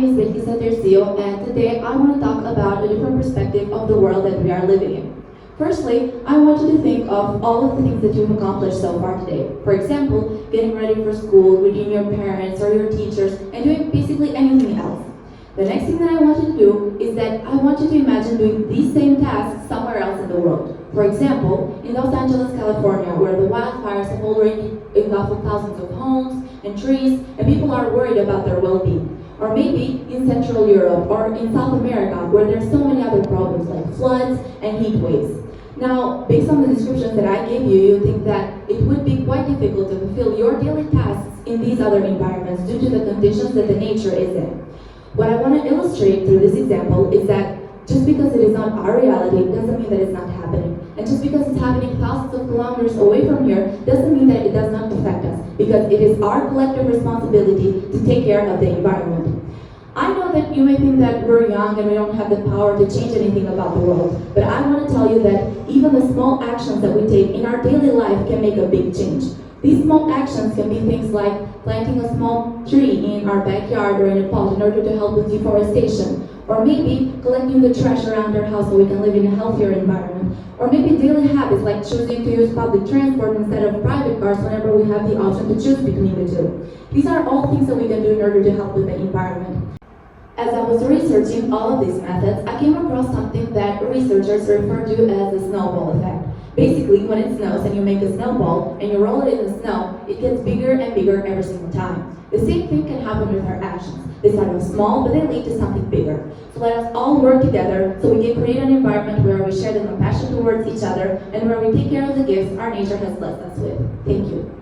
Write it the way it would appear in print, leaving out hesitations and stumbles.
name is Belkisa Terziu, and today I want to talk about a different perspective of the world that we are living in. Firstly, I want you to think of all of the things that you've accomplished so far today. For example, getting ready for school, greeting your parents or your teachers, and doing basically anything else. The next thing that I want you to do is that I want you to imagine doing these same tasks somewhere else in the world. For example, in Los Angeles, California, where the wildfires have already engulfed thousands of homes and trees, and people are worried about their well-being. Or maybe in Central Europe or in South America, where there's so many other problems like floods and heat waves. Now, based on the descriptions that I gave you, you think that it would be quite difficult to fulfill your daily tasks in these other environments due to the conditions that the nature is in. What I want to illustrate through this example is that just because it is not our reality doesn't mean that it's not happening. And just because it's happening thousands of kilometers away from here doesn't mean that it does not affect us, because it is our collective responsibility to take care of the environment. I know that you may think that we're young and we don't have the power to change anything about the world, but I want to tell you that even the small actions that we take in our daily life can make a big change. These small actions can be things like planting a small tree in our backyard or in a pot in order to help with deforestation, or maybe collecting the trash around our house so we can live in a healthier environment, or maybe daily habits like choosing to use public transport instead of private cars whenever we have the option to choose between the two. These are all things that we can do in order to help with the environment. As I was researching all of these methods, I came across something that researchers refer to as the snowball effect. Basically, when it snows and you make a snowball and you roll it in the snow, it gets bigger and bigger every single time. The same thing can happen with our actions. They start off small, but they lead to something bigger. So let us all work together so we can create an environment where we share the compassion towards each other and where we take care of the gifts our nature has blessed us with. Thank you.